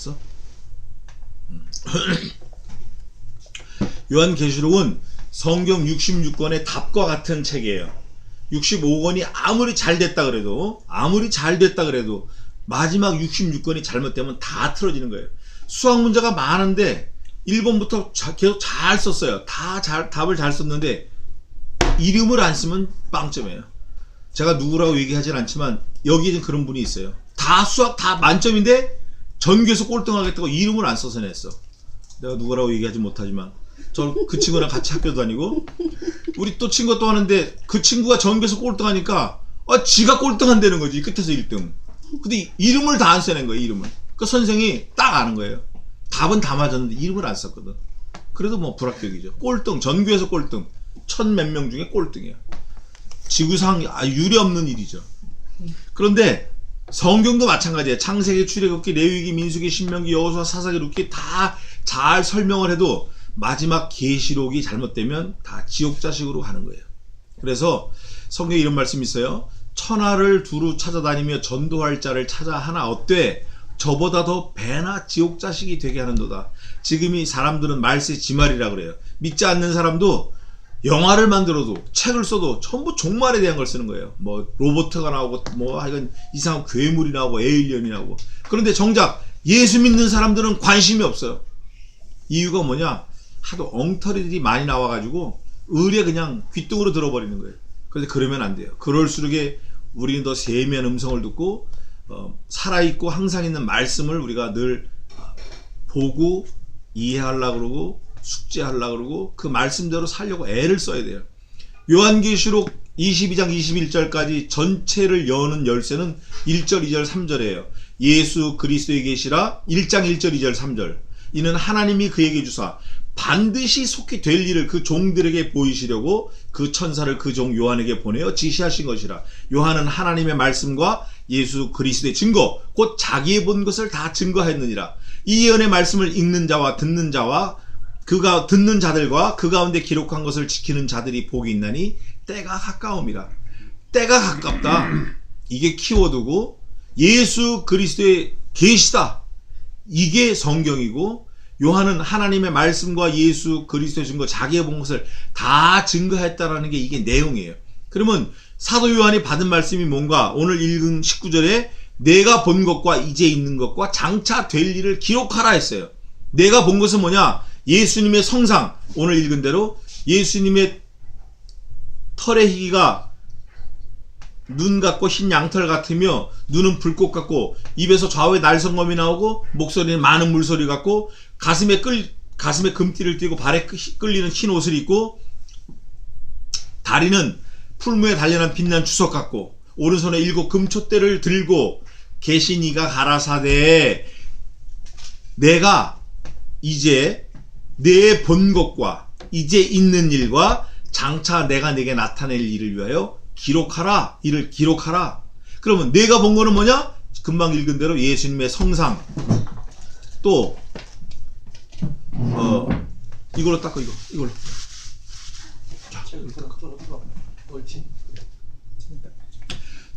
봤어? 요한계시록은 성경 66권의 답과 같은 책이에요. 65권이 아무리 잘 됐다 그래도 마지막 66권이 잘못되면 다 틀어지는 거예요. 수학 문제가 많은데 1번부터 계속 잘 썼어요. 답을 잘 썼는데 이름을 안 쓰면 빵점이에요. 제가 누구라고 얘기하진 않지만 여기에 그런 분이 있어요. 다 수학 다 만점인데 전교에서 꼴등하겠다고 이름을 안 써서 냈어. 내가 누구라고 얘기하지 못하지만 저 그 친구랑 같이 학교 다니고 우리 또 친구가 또 하는데 그 친구가 전교에서 꼴등하니까 지가 꼴등한다는 거지. 끝에서 1등. 근데 이름을 다 안 써낸 거예요. 이름을. 그 선생이 딱 아는 거예요. 답은 다 맞았는데 이름을 안 썼거든. 그래도 뭐 불합격이죠. 꼴등. 전교에서 꼴등. 1000몇 명 중에 꼴등이야. 지구상 유례없는 일이죠. 그런데 성경도 마찬가지예요. 창세기, 출애굽기, 레위기, 민수기, 신명기, 여호수아, 사사기, 룻기 다 잘 설명을 해도 마지막 계시록이 잘못되면 다 지옥 자식으로 가는 거예요. 그래서 성경에 이런 말씀이 있어요. 천하를 두루 찾아다니며 전도할 자를 찾아 하나 얻되 저보다 더 배나 지옥 자식이 되게 하는도다. 지금 이 사람들은 말세 지말이라 그래요. 믿지 않는 사람도 영화를 만들어도 책을 써도 전부 종말에 대한 걸 쓰는 거예요. 뭐 로봇가 나오고 뭐 하여간 이상한 괴물이 나오고 에일리언이 나오고. 그런데 정작 예수 믿는 사람들은 관심이 없어요. 이유가 뭐냐? 하도 엉터리들이 많이 나와가지고 의뢰 그냥 귓등으로 들어버리는 거예요. 그런데 그러면 안 돼요. 그럴수록에 우리는 더 세미한 음성을 듣고 살아있고 항상 있는 말씀을 우리가 늘 보고 이해하려고 그러고 숙제하려고 그러고 그 말씀대로 살려고 애를 써야 돼요. 요한계시록 22장 21절까지 전체를 여는 열쇠는 1절, 2절, 3절이에요. 예수 그리스도의 계시라 1장 1절, 2절, 3절. 이는 하나님이 그에게 주사 반드시 속히 될 일을 그 종들에게 보이시려고 그 천사를 그 종 요한에게 보내어 지시하신 것이라. 요한은 하나님의 말씀과 예수 그리스도의 증거 곧 자기의 본 것을 다 증거하였느니라. 이 예언의 말씀을 읽는 자와 듣는 자와 그가 듣는 자들과 그 가운데 기록한 것을 지키는 자들이 복이 있나니 때가 가까움이라. 때가 가깝다. 이게 키워드고 예수 그리스도의 계시다. 이게 성경이고 요한은 하나님의 말씀과 예수 그리스도의 증거 자기의 본 것을 다 증거했다라는 게 이게 내용이에요. 그러면 사도 요한이 받은 말씀이 뭔가? 오늘 읽은 19절에 내가 본 것과 이제 있는 것과 장차 될 일을 기록하라 했어요. 내가 본 것은 뭐냐? 예수님의 성상. 오늘 읽은 대로 예수님의 털의 희기가 눈 같고 흰 양털 같으며 눈은 불꽃 같고 입에서 좌우에 날성검이 나오고 목소리는 많은 물소리 같고 가슴에 금띠를 띠고 발에 끌리는 흰 옷을 입고 다리는 풀무에 단련한 빛난 주석 같고 오른손에 7 금촛대를 들고 계신 이가 가라사대 내가 이제 내 본 것과 이제 있는 일과 장차 내가 내게 나타낼 일을 위하여 기록하라. 이를 기록하라. 그러면 내가 본 거는 뭐냐? 금방 읽은 대로 예수님의 성상. 또 이걸로 닦아. 이걸로. 자,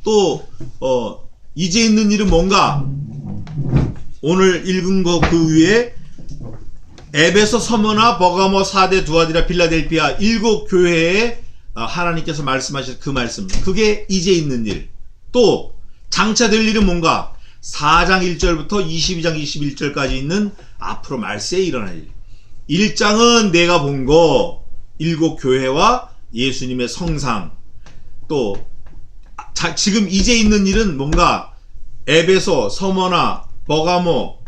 또 이제 있는 일은 뭔가? 오늘 읽은 거 그 위에 에베소, 서머나, 버가모, 사대, 두아디라, 빌라델피아 7 교회에 하나님께서 말씀하신 그 말씀, 그게 이제 있는 일. 또 장차 될 일은 뭔가? 4장 1절부터 22장 21절까지 있는 앞으로 말세에 일어날 일. 1장은 내가 본 거, 7 교회와 예수님의 성상. 또 지금 이제 있는 일은 뭔가? 에베소, 서머나, 버가모,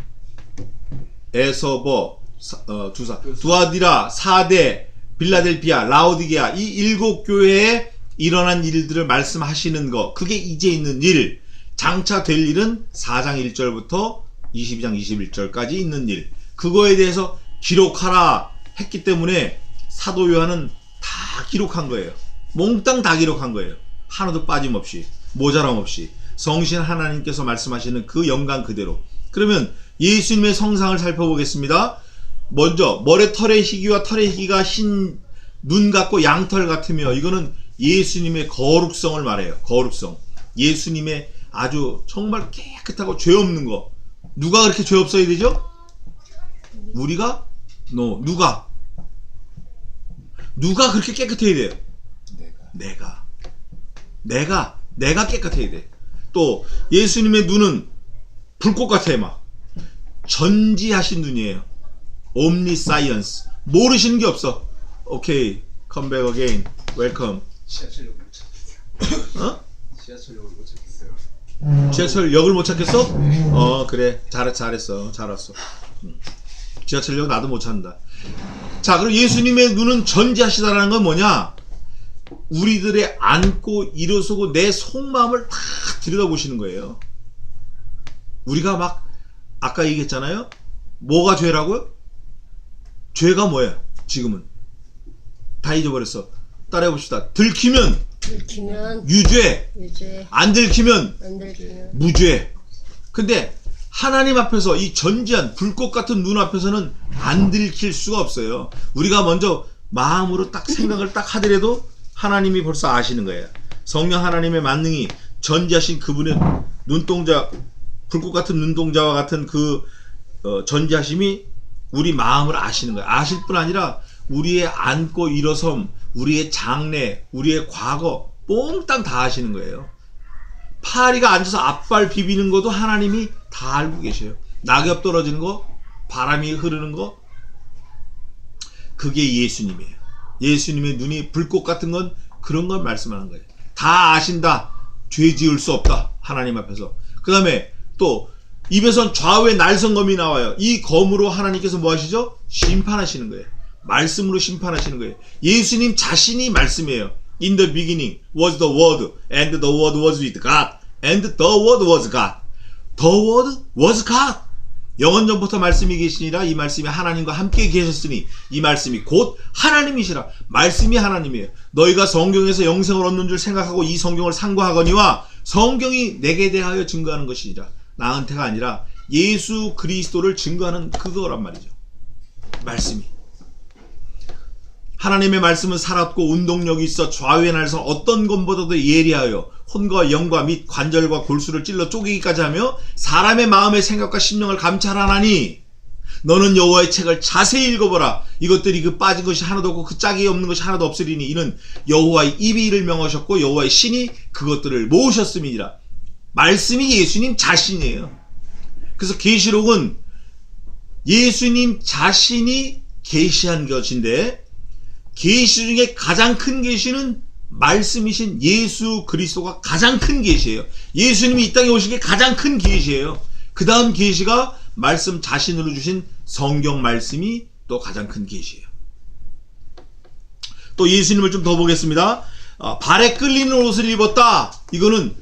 에서버, 두아디라, 사대, 빌라델피아, 라오디게아 이 7 교회에 일어난 일들을 말씀하시는 거, 그게 이제 있는 일. 장차 될 일은 4장 1절부터 22장 21절까지 있는 일. 그거에 대해서 기록하라 했기 때문에 사도 요한은 다 기록한 거예요. 몽땅 다 기록한 거예요. 하나도 빠짐없이, 모자람 없이 성신 하나님께서 말씀하시는 그 영광 그대로. 그러면 예수님의 성상을 살펴보겠습니다. 먼저 머리털의 희기와 털의 희기가 흰 눈 같고 양털 같으며, 이거는 예수님의 거룩성을 말해요. 거룩성. 예수님의 아주 정말 깨끗하고 죄 없는 거. 누가 그렇게 죄 없어야 되죠? 우리가? 누가 그렇게 깨끗해야 돼요? 내가 깨끗해야 돼. 또 예수님의 눈은 불꽃 같아. 막 전지하신 눈이에요. 옴니사이언스. 모르시는 게 없어. 오케이, come back again, welcome. 지하철역을 못 찾겠어요. 어? 지하철역을 못 찾겠어요. 지하철역을 못 찾겠어? 그래, 잘했어, 잘 왔어. 지하철역 나도 못 찾는다. 자, 그럼 예수님의 눈은 전지하시다라는 건 뭐냐? 우리들의 안고 일어서고 내 속마음을 다 들여다보시는 거예요. 우리가 막 아까 얘기했잖아요. 뭐가 죄라고요? 죄가 뭐야? 지금은 다 잊어버렸어. 따라해봅시다. 들키면 유죄, 안 들키면 무죄. 근데 하나님 앞에서 이 전지한 불꽃 같은 눈 앞에서는 안 들킬 수가 없어요. 우리가 먼저 마음으로 딱 생각을 딱 하더라도 하나님이 벌써 아시는 거예요. 성령 하나님의 만능이 전지하신 그분의 눈동자, 불꽃 같은 눈동자와 같은 그 전지하심이 우리 마음을 아시는 거예요. 아실 뿐 아니라 우리의 앉고 일어섬, 우리의 장래, 우리의 과거 몽땅 다 아시는 거예요. 파리가 앉아서 앞발 비비는 것도 하나님이 다 알고 계셔요. 낙엽 떨어지는 거, 바람이 흐르는 거, 그게 예수님이에요. 예수님의 눈이 불꽃 같은 건 그런 걸 말씀하는 거예요. 다 아신다. 죄 지을 수 없다. 하나님 앞에서. 그 다음에 또 입에선 좌우의 날성검이 나와요. 이 검으로 하나님께서 뭐 하시죠? 심판하시는 거예요. 말씀으로 심판하시는 거예요. 예수님 자신이 말씀이에요. In the beginning was the word, and the word was with God, and the word was God. The word was God. 영원전부터 말씀이 계시니라. 이 말씀이 하나님과 함께 계셨으니 이 말씀이 곧 하나님이시라. 말씀이 하나님이에요. 너희가 성경에서 영생을 얻는 줄 생각하고 이 성경을 상고하거니와 성경이 내게 대하여 증거하는 것이니라. 나한테가 아니라 예수 그리스도를 증거하는 그거란 말이죠. 말씀이. 하나님의 말씀은 살았고 운동력이 있어 좌우의 날선 어떤 것보다도 예리하여 혼과 영과 및 관절과 골수를 찔러 쪼개기까지 하며 사람의 마음의 생각과 심령을 감찰하나니 너는 여호와의 책을 자세히 읽어보라. 이것들이 그 빠진 것이 하나도 없고 그 짝이 없는 것이 하나도 없으리니 이는 여호와의 입이 이를 명하셨고 여호와의 신이 그것들을 모으셨음이니라. 말씀이 예수님 자신이에요. 그래서 계시록은 예수님 자신이 계시한 것인데 계시 중에 가장 큰 계시는 말씀이신 예수 그리스도가 가장 큰 계시예요. 예수님이 이 땅에 오신 게 가장 큰 계시예요. 그 다음 계시가 말씀 자신으로 주신 성경 말씀이 또 가장 큰 계시예요. 또 예수님을 좀 더 보겠습니다. 발에 끌리는 옷을 입었다. 이거는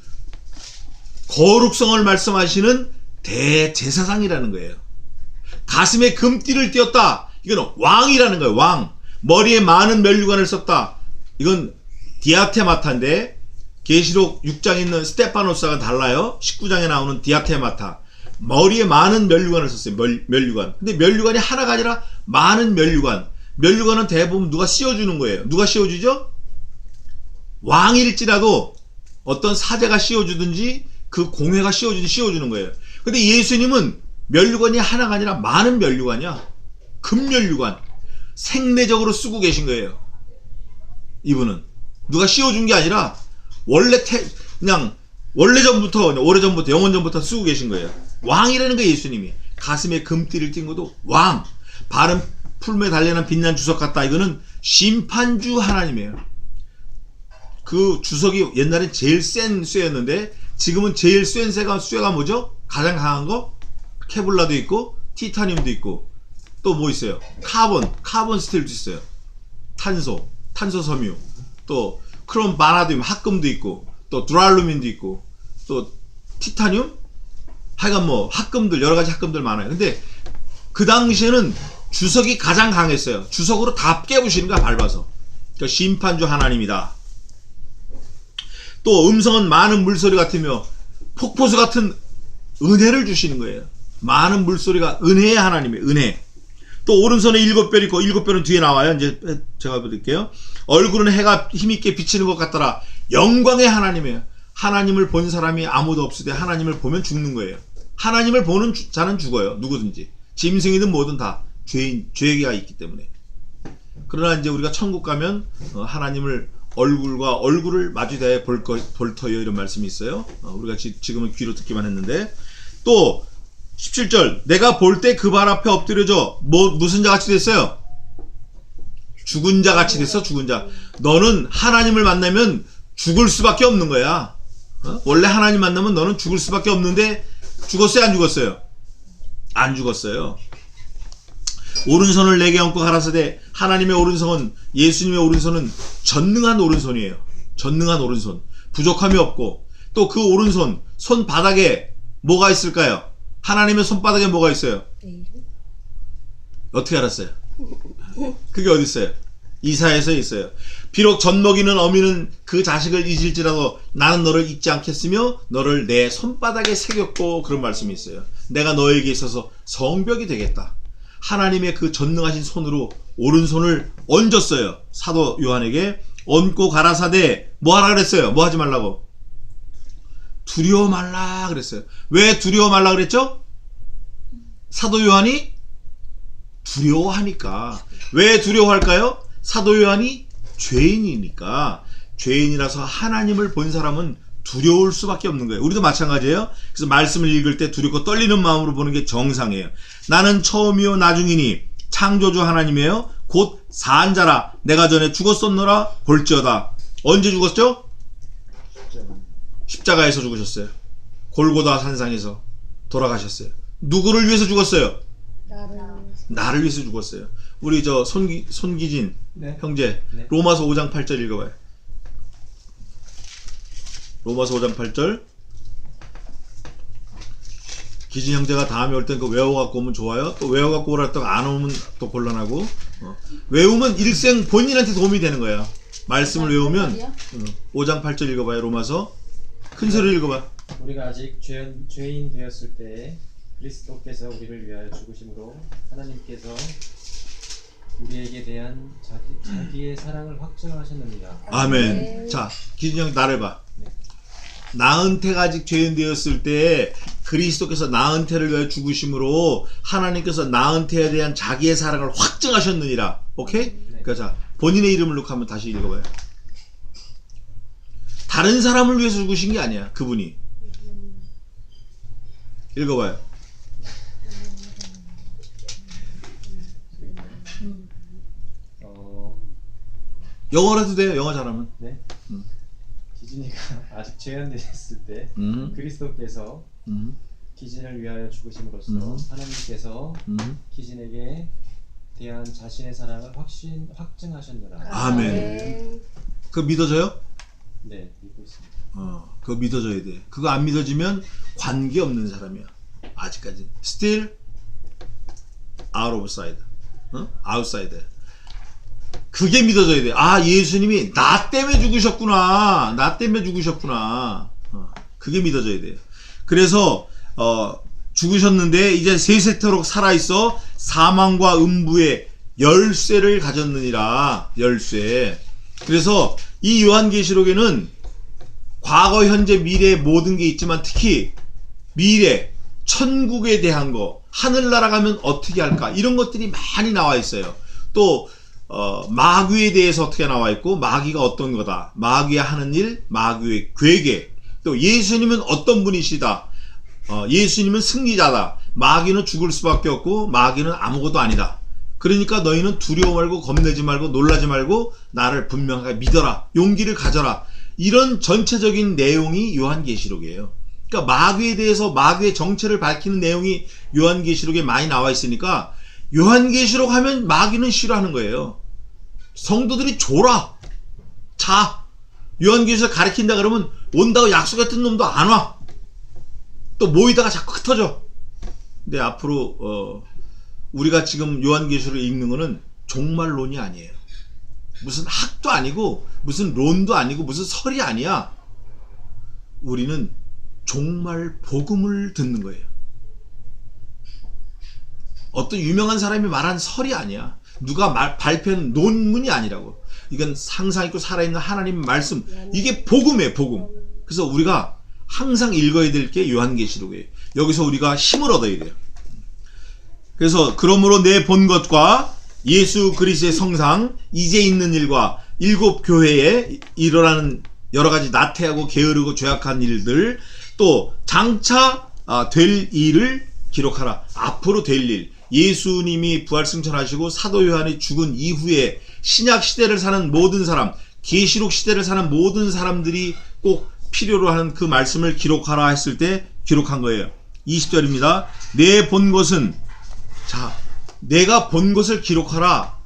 거룩성을 말씀하시는 대제사장이라는 거예요. 가슴에 금띠를 띄었다. 이건 왕이라는 거예요. 왕. 머리에 많은 면류관을 썼다. 이건 디아테마타인데 계시록 6장에 있는 스테파노스가 달라요. 19장에 나오는 디아테마타. 머리에 많은 면류관을 썼어요. 면류관. 근데 면류관이 하나가 아니라 많은 면류관. 면류관은 대부분 누가 씌워주는 거예요. 누가 씌워주죠? 왕일지라도 어떤 사제가 씌워주든지 그 공회가 씌워주는 거예요. 근데 예수님은 면류관이 하나가 아니라 많은 면류관이야. 금면류관. 생내적으로 쓰고 계신 거예요. 이분은 누가 씌워준 게 아니라 그냥 오래전부터 영원전부터 쓰고 계신 거예요. 왕이라는 거예요. 예수님이 가슴에 금띠를 띈 것도 왕. 발은 풀무에 달려난 빛난 주석 같다. 이거는 심판주 하나님이에요. 그 주석이 옛날엔 제일 센 쇠였는데 지금은 제일 센 쇠가 뭐죠? 가장 강한 거? 케블라도 있고 티타늄도 있고 또 뭐 있어요? 카본 스틸도 있어요. 탄소 섬유, 또 크롬 바나듐 합금도 있고, 또 드랄루민도 있고, 또 티타늄, 하여간 뭐 합금들 여러 가지 합금들 많아요. 근데 그 당시에는 주석이 가장 강했어요. 주석으로 다 깨부시는 거야, 밟아서. 그러니까 심판주 하나님이다. 또 음성은 많은 물소리 같으며 폭포수 같은 은혜를 주시는 거예요. 많은 물소리가 은혜의 하나님이에요. 은혜. 또 오른손에 7별 있고 7별은 뒤에 나와요. 이제 제가 보여드릴게요. 얼굴은 해가 힘있게 비치는 것 같더라. 영광의 하나님이에요. 하나님을 본 사람이 아무도 없으되 하나님을 보면 죽는 거예요. 하나님을 보는 자는 죽어요. 누구든지. 짐승이든 뭐든 다 죄가 있기 때문에. 그러나 이제 우리가 천국 가면 하나님을 얼굴과 얼굴을 마주대해 볼 터요, 이런 말씀이 있어요. 우리가 지금은 귀로 듣기만 했는데, 또 17절, 내가 볼 때 그 발 앞에 엎드려져. 무슨 자 같이 됐어요? 죽은 자 같이 됐어. 죽은 자. 너는 하나님을 만나면 죽을 수밖에 없는 거야. 원래 하나님 만나면 너는 죽을 수밖에 없는데, 죽었어요, 안 죽었어요? 안 죽었어요. 오른손을 내게 얹고 가라사대. 하나님의 오른손은, 예수님의 오른손은 전능한 오른손이에요. 전능한 오른손. 부족함이 없고, 또 그 오른손, 손바닥에 뭐가 있을까요? 하나님의 손바닥에 뭐가 있어요? 어떻게 알았어요? 그게 어디 있어요? 이사야서에 있어요. 비록 젖먹이는 어미는 그 자식을 잊을지라도 나는 너를 잊지 않겠으며 너를 내 손바닥에 새겼고, 그런 말씀이 있어요. 내가 너에게 있어서 성벽이 되겠다. 하나님의 그 전능하신 손으로 오른손을 얹었어요. 사도 요한에게 얹고 가라사대. 뭐 하라 그랬어요? 뭐 하지 말라고? 두려워 말라 그랬어요. 왜 두려워 말라 그랬죠? 사도 요한이 두려워하니까. 왜 두려워할까요? 사도 요한이 죄인이니까. 죄인이라서 하나님을 본 사람은 두려울 수밖에 없는 거예요. 우리도 마찬가지예요. 그래서 말씀을 읽을 때 두렵고 떨리는 마음으로 보는 게 정상이에요. 나는 처음이요 나중이니 창조주 하나님이에요. 곧 산자라. 내가 전에 죽었었노라 볼지어다. 언제 죽었죠? 십자가에서 죽으셨어요. 골고다 산상에서 돌아가셨어요. 누구를 위해서 죽었어요? 나를 위해서 죽었어요. 우리 저 손기진 네. 형제, 네. 로마서 5장 8절 읽어봐요. 로마서 5장 8절. 기진 형제가 다음에 올 땐 그 외워갖고 오면 좋아요. 또 외워갖고 오라 했다가 안 오면 또 곤란하고. 외우면 일생 본인한테 도움이 되는 거야. 말씀을 외우면 5장 8절 읽어봐요. 로마서. 큰 소리로 읽어봐. 우리가 아직 죄인 되었을 때에 그리스도께서 우리를 위하여 죽으심으로 하나님께서 우리에게 대한 자기의 사랑을 확증하셨느니라. 아멘. 자, 기진 형 나를 봐. 나은태가 아직 죄인 되었을 때 그리스도께서 나은태를 위하여 죽으심으로 하나님께서 나은태에 대한 자기의 사랑을 확증하셨느니라. 오케이? 그러니까 자, 본인의 이름을 놓고 한번 다시 읽어봐요. 다른 사람을 위해서 죽으신 게 아니야. 그분이. 읽어봐요. 영어라도 돼요. 영어 잘하면. 네. 기진이가 아직 죄인 되었을 때 그리스도께서 기진을 위하여 죽으심으로써 하나님께서 기진에게 대한 자신의 사랑을 확증하셨느라. 아멘. 그거 믿어져요? 네, 믿고 있습니다. 그거 믿어져야 돼. 그거 안 믿어지면 관계 없는 사람이야. 아직까지. Still out of sight. outside. 그게 믿어져야 돼. 아, 예수님이 나 때문에 죽으셨구나. 나 때문에 죽으셨구나. 그게 믿어져야 돼요. 그래서 죽으셨는데 이제 세세토록 살아있어 사망과 음부의 열쇠를 가졌느니라. 열쇠. 그래서 이 요한계시록에는 과거, 현재, 미래의 모든 게 있지만 특히 미래, 천국에 대한 거, 하늘나라 가면 어떻게 할까, 이런 것들이 많이 나와 있어요. 또 마귀에 대해서 어떻게 나와 있고, 마귀가 어떤 거다, 마귀가 하는 일, 마귀의 괴계, 또 예수님은 어떤 분이시다, 예수님은 승리자다, 마귀는 죽을 수밖에 없고 마귀는 아무것도 아니다. 그러니까 너희는 두려워 말고 겁내지 말고 놀라지 말고 나를 분명하게 믿어라, 용기를 가져라. 이런 전체적인 내용이 요한계시록이에요. 그러니까 마귀에 대해서 마귀의 정체를 밝히는 내용이 요한계시록에 많이 나와 있으니까 요한계시록 하면 마귀는 싫어하는 거예요. 성도들이 졸아, 자. 요한계시록 가르친다 그러면 온다고 약속했던 놈도 안 와. 또 모이다가 자꾸 흩어져. 근데 앞으로 우리가 지금 요한계시록을 읽는 거는 종말론이 아니에요. 무슨 학도 아니고 무슨 론도 아니고 무슨 설이 아니야. 우리는 종말 복음을 듣는 거예요. 어떤 유명한 사람이 말한 설이 아니야. 누가 발표한 논문이 아니라고. 이건 상상 있고 살아있는 하나님 말씀. 이게 복음이에요, 복음. 그래서 우리가 항상 읽어야 될 게 요한계시록이에요. 여기서 우리가 힘을 얻어야 돼요. 그래서 그러므로 내 본 것과 예수 그리스도의 성상, 이제 있는 일과 일곱 교회에 일어나는 여러 가지 나태하고 게으르고 죄악한 일들, 또 장차 될 일을 기록하라. 앞으로 될 일, 예수님이 부활승천하시고 사도 요한이 죽은 이후에 신약 시대를 사는 모든 사람, 계시록 시대를 사는 모든 사람들이 꼭 필요로 하는 그 말씀을 기록하라 했을 때 기록한 거예요. 20절입니다. 내 본 것은, 자, 내가 본 것을 기록하라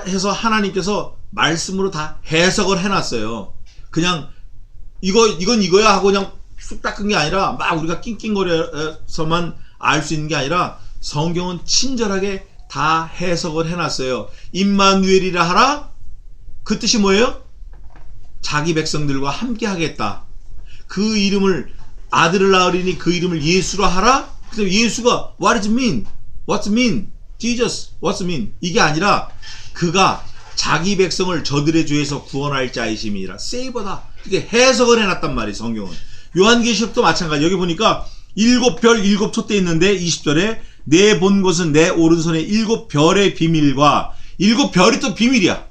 해서 하나님께서 말씀으로 다 해석을 해놨어요. 그냥 이건 이거야 하고 그냥 쑥 닦은 게 아니라 막 우리가 낑낑거려서만 알 수 있는 게 아니라 성경은 친절하게 다 해석을 해놨어요. 임마누엘이라 하라. 그 뜻이 뭐예요? 자기 백성들과 함께 하겠다. 그 이름을, 아들을 낳으리니 그 이름을 예수라 하라. 그래서 예수가 what does it mean? What's it mean? Jesus, what's it mean? 이게 아니라 그가 자기 백성을 저들의 죄에서 구원할 자이심이라. 세이버다. 이게 해석을 해놨단 말이에요. 성경은. 요한계시록도 마찬가지. 여기 보니까 일곱 별 일곱 촛대 있는데 20절에 내 본 것은 내 오른손에 일곱 별의 비밀과, 일곱 별이 또 비밀이야.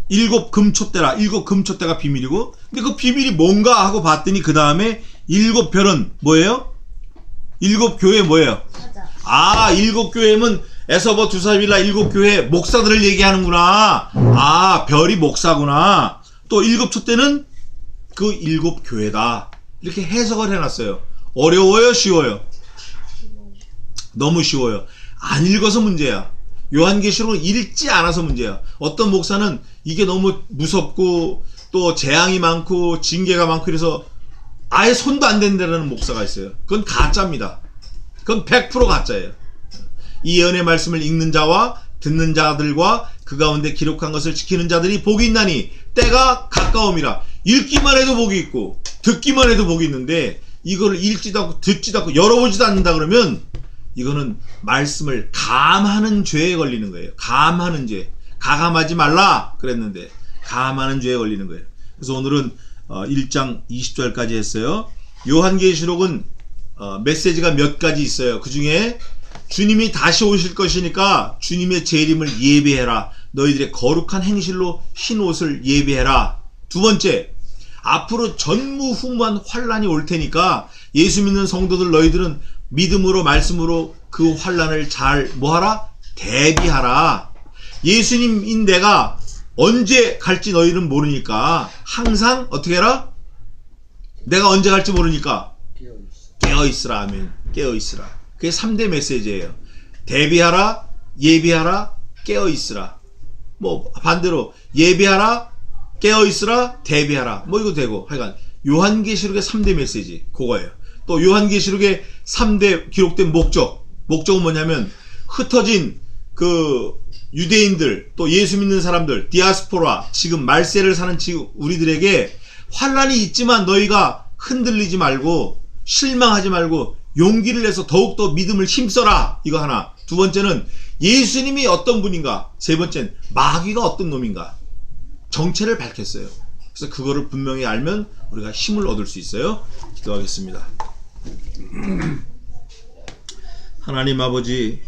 일곱 금촛대라. 일곱 금촛대가 비밀이고, 근데 그 비밀이 뭔가 하고 봤더니 그 다음에 일곱 별은 뭐예요? 일곱 교회 뭐예요? 맞아. 일곱 교회면 에서버 두사빌라 일곱 교회 목사들을 얘기하는구나. 별이 목사구나. 또 일곱 촛대는 그 일곱 교회다. 이렇게 해석을 해놨어요. 어려워요? 쉬워요? 너무 쉬워요. 안 읽어서 문제야. 요한계시록은 읽지 않아서 문제야. 어떤 목사는 이게 너무 무섭고 또 재앙이 많고 징계가 많고 이래서 아예 손도 안 댄다는 목사가 있어요. 그건 가짜입니다. 그건 100% 가짜예요. 이 예언의 말씀을 읽는 자와 듣는 자들과 그 가운데 기록한 것을 지키는 자들이 복이 있나니 때가 가까움이라. 읽기만 해도 복이 있고 듣기만 해도 복이 있는데 이거를 읽지도 않고 듣지도 않고 열어보지도 않는다 그러면 이거는 말씀을 감하는 죄에 걸리는 거예요. 감하는 죄. 가감하지 말라 그랬는데 감하는 죄에 걸리는 거예요. 그래서 오늘은 1장 20절까지 했어요. 요한계시록은 메시지가 몇 가지 있어요. 그 중에 주님이 다시 오실 것이니까 주님의 재림을 예배해라. 너희들의 거룩한 행실로 흰 옷을 예배해라. 두 번째, 앞으로 전무후무한 환란이 올 테니까 예수 믿는 성도들 너희들은 믿음으로 말씀으로 그 환란을 잘 뭐하라? 대비하라. 예수님인 내가 언제 갈지 너희는 모르니까 항상 어떻게 해라? 내가 언제 갈지 모르니까 깨어있으라. 아멘. 깨어있으라. 그게 3대 메시지예요. 대비하라, 예비하라, 깨어있으라. 뭐 반대로 예비하라, 깨어있으라, 대비하라. 뭐 이거 되고 하여간 요한계시록의 3대 메시지 그거예요. 또 요한계시록의 3대 기록된 목적은 뭐냐면 흩어진 그 유대인들 또 예수 믿는 사람들 디아스포라 지금 말세를 사는 지금 우리들에게 환란이 있지만 너희가 흔들리지 말고 실망하지 말고 용기를 내서 더욱더 믿음을 힘써라. 이거 하나. 두 번째는 예수님이 어떤 분인가. 세 번째는 마귀가 어떤 놈인가. 정체를 밝혔어요. 그래서 그거를 분명히 알면 우리가 힘을 얻을 수 있어요. 기도하겠습니다. 하나님 아버지,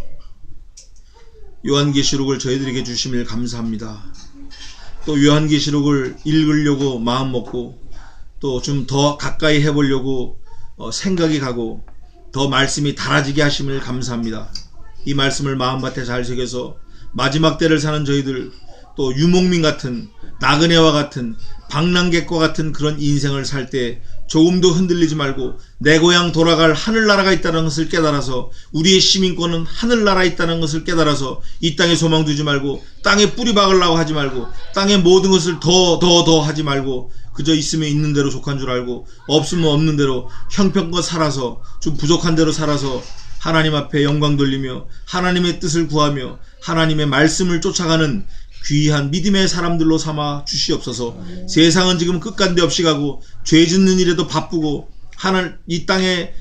요한계시록을 저희들에게 주심을 감사합니다. 또 요한계시록을 읽으려고 마음 먹고 또 좀 더 가까이 해보려고 생각이 가고 더 말씀이 달아지게 하심을 감사합니다. 이 말씀을 마음밭에 잘 새겨서 마지막 때를 사는 저희들, 또 유목민 같은 나그네와 같은 방랑객과 같은 그런 인생을 살 때 조금도 흔들리지 말고 내 고향 돌아갈 하늘나라가 있다는 것을 깨달아서 우리의 시민권은 하늘나라에 있다는 것을 깨달아서 이 땅에 소망 두지 말고 땅에 뿌리 박으려고 하지 말고 땅의 모든 것을 더 하지 말고 그저 있으면 있는 대로 족한 줄 알고 없으면 없는 대로 형편껏 살아서 좀 부족한 대로 살아서 하나님 앞에 영광 돌리며 하나님의 뜻을 구하며 하나님의 말씀을 쫓아가는 귀한 믿음의 사람들로 삼아 주시옵소서. 세상은 지금 끝간데 없이 가고 죄 짓는 일에도 바쁘고 이 땅에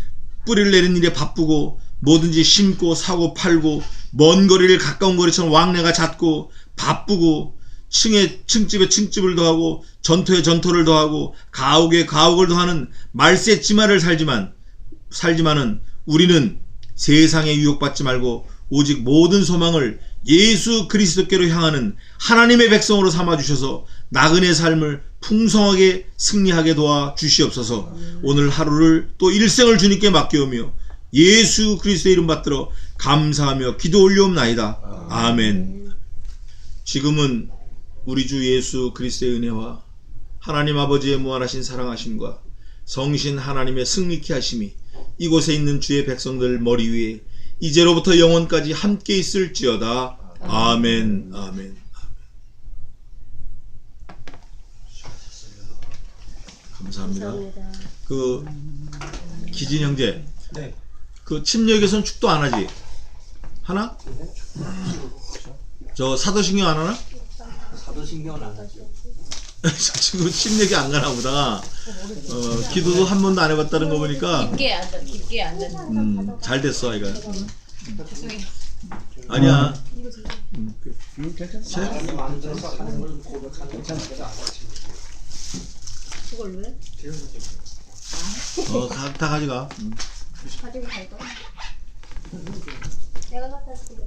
뿌리를 내리는 일에 바쁘고 뭐든지 심고 사고 팔고 먼 거리를 가까운 거리처럼 왕래가 잦고 바쁘고 층집에 층집을 더하고 전토에 전토를 더하고 가옥에 가옥을 더하는 말세 치마를 살지만은 우리는 세상에 유혹받지 말고 오직 모든 소망을 예수 그리스도께로 향하는 하나님의 백성으로 삼아주셔서 나그네 삶을 풍성하게 승리하게 도와 주시옵소서. 오늘 하루를 또 일생을 주님께 맡겨오며 예수 그리스도의 이름 받들어 감사하며 기도 올려옵나이다. 아멘. 지금은 우리 주 예수 그리스도의 은혜와 하나님 아버지의 무한하신 사랑하심과 성신 하나님의 승리케 하심이 이곳에 있는 주의 백성들 머리 위에 이제로부터 영원까지 함께 있을지어다. 아멘. 아멘. 감사합니다. 그 기진 형제, 네. 그 침례교에서는 축도 안 하지? 하나? 저 사도신경 안 하나? 사도신경은 안 하죠. 저 친구 침례교 안 가나 보다. 기도도 한 번도 안 해봤다는 거 보니까 깊게 앉아. 잘 됐어 아이가. 죄송해요. 아니야. 하나님 만들어서 하는 걸 고백하는 게 자체가 안 하지. 그걸로 해? 다 가져가. 가지고 갈 거야. 내가 갖다 줄게.